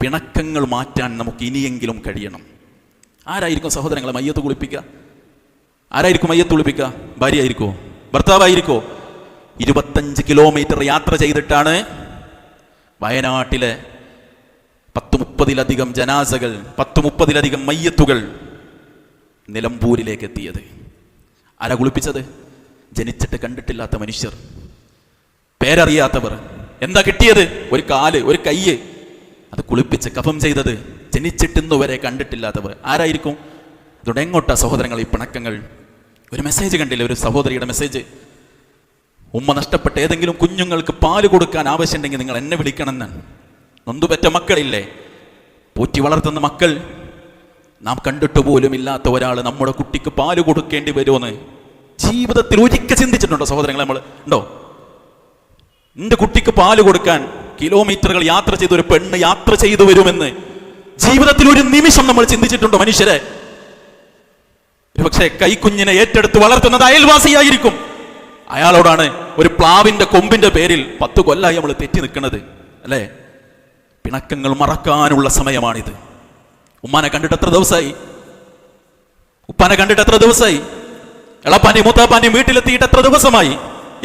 പിണക്കങ്ങൾ മാറ്റാൻ നമുക്ക് ഇനിയെങ്കിലും കഴിയണം. ആരായിരിക്കും സഹോദരങ്ങളെ മയ്യത്ത് കുളിപ്പിക്കുക? ആരായിരിക്കും മയ്യത്ത് കുളിപ്പിക്കുക? ഭാര്യ ആയിരിക്കോ? ഭർത്താവായിരിക്കോ? 25 കിലോമീറ്റർ യാത്ര ചെയ്തിട്ടാണ് വയനാട്ടിലെ 10-30 ജനാസകൾ, 10-30 മയ്യത്തുകൾ നിലമ്പൂരിലേക്ക് എത്തിയത്. ആരാ കുളിപ്പിച്ചത്? ജനിച്ചിട്ട് കണ്ടിട്ടില്ലാത്ത മനുഷ്യർ, പേരറിയാത്തവർ. എന്താ കിട്ടിയത്? ഒരു കാല്, ഒരു കയ്യ്. അത് കുളിപ്പിച്ച് കഫം ചെയ്തത് ജനിച്ചിട്ടിന്നു വരെ കണ്ടിട്ടില്ലാത്തവർ. ആരായിരിക്കും? അതുകൊണ്ട് എങ്ങോട്ടാ സഹോദരങ്ങൾ ഈ പിണക്കങ്ങൾ? ഒരു മെസ്സേജ് കണ്ടില്ലേ, ഒരു സഹോദരിയുടെ മെസ്സേജ്? ഉമ്മ നഷ്ടപ്പെട്ട ഏതെങ്കിലും കുഞ്ഞുങ്ങൾക്ക് പാല് കൊടുക്കാൻ ആവശ്യമുണ്ടെങ്കിൽ നിങ്ങൾ എന്നെ വിളിക്കണമെന്നാണ്. നൊന്തുപെറ്റ മക്കളില്ലേ, പോറ്റി വളർത്തുന്ന മക്കൾ, നാം കണ്ടിട്ട് പോലും ഇല്ലാത്ത ഒരാൾ നമ്മുടെ കുട്ടിക്ക് പാല് കൊടുക്കേണ്ടി വരുമെന്ന് ജീവിതത്തിൽ ഒരിക്കൽ ചിന്തിച്ചിട്ടുണ്ടോ സഹോദരങ്ങളെ? നമ്മൾ ഉണ്ടോ? എൻ്റെ കുട്ടിക്ക് പാല് കൊടുക്കാൻ കിലോമീറ്ററുകൾ യാത്ര ചെയ്ത ഒരു പെണ്ണ് യാത്ര ചെയ്തു വരുമെന്ന് ജീവിതത്തിൽ ഒരു നിമിഷം നമ്മൾ ചിന്തിച്ചിട്ടുണ്ടോ മനുഷ്യരെ? പക്ഷേ കൈക്കുഞ്ഞിനെ ഏറ്റെടുത്ത് വളർത്തുന്നത് അയൽവാസിയായിരിക്കും. അയാളോടാണ് ഒരു പ്ലാവിന്റെ കൊമ്പിന്റെ പേരിൽ 10 കൊല്ലായി നമ്മൾ തെറ്റി നിൽക്കുന്നത്, അല്ലേ? പിണക്കങ്ങൾ മറക്കാനുള്ള സമയമാണിത്. ഉമ്മാനെ കണ്ടിട്ട് എത്ര ദിവസമായി? ഉപ്പാനെ കണ്ടിട്ട് എത്ര ദിവസമായി? എളപ്പാന്റെയും മൂത്താപ്പാന്റെയും വീട്ടിലെത്തിയിട്ട് എത്ര ദിവസമായി?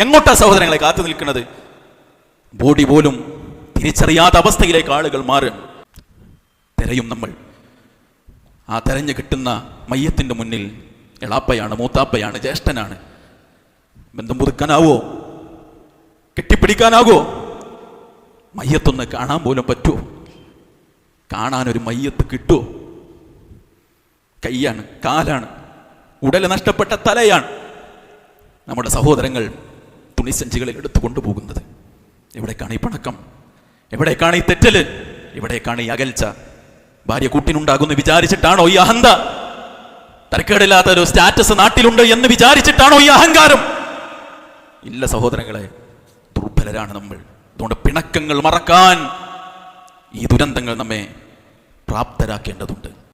എങ്ങോട്ടാ സഹോദരങ്ങളെ കാത്തു നിൽക്കുന്നത്? ബോഡി പോലും തിരിച്ചറിയാത്ത അവസ്ഥയിലേക്ക് ആളുകൾ മാറും. തിരയും നമ്മൾ. ആ തെരഞ്ഞു കിട്ടുന്ന മയ്യത്തിന്റെ മുന്നിൽ എളാപ്പയാണ്, മൂത്താപ്പയാണ്, ജ്യേഷ്ഠനാണ്. ബന്ധം പുതുക്കാനാവോ? കെട്ടിപ്പിടിക്കാനാവോ? മയ്യത്തൊന്ന് കാണാൻ പോലും പറ്റുമോ? കാണാനൊരു മയ്യത്ത് കിട്ടുമോ? കൈയാണ്, കാലാണ്, ഉടല് നഷ്ടപ്പെട്ട തലയാണ് നമ്മുടെ സഹോദരങ്ങൾ തുണിസഞ്ചികളിൽ എടുത്തു കൊണ്ടുപോകുന്നത്. എവിടേക്കാണ് ഈ പണക്കം? എവിടേക്കാണ് ഈ തെറ്റല്? എവിടേക്കാണ് ഈ അകൽച്ച? ഭാര്യ കൂട്ടിനുണ്ടാകുമെന്ന് വിചാരിച്ചിട്ടാണോ ഈ അഹന്ത? തരക്കേടില്ലാത്തൊരു സ്റ്റാറ്റസ് നാട്ടിലുണ്ട് എന്ന് വിചാരിച്ചിട്ടാണോ ഈ അഹങ്കാരം? ഇല്ല സഹോദരങ്ങളെ, ദുർബലരാണ് നമ്മൾ. അതുകൊണ്ട് പിണക്കങ്ങൾ മറക്കാൻ ഈ ദുരന്തങ്ങൾ നമ്മെ പ്രാപ്തരാക്കേണ്ടതുണ്ട്.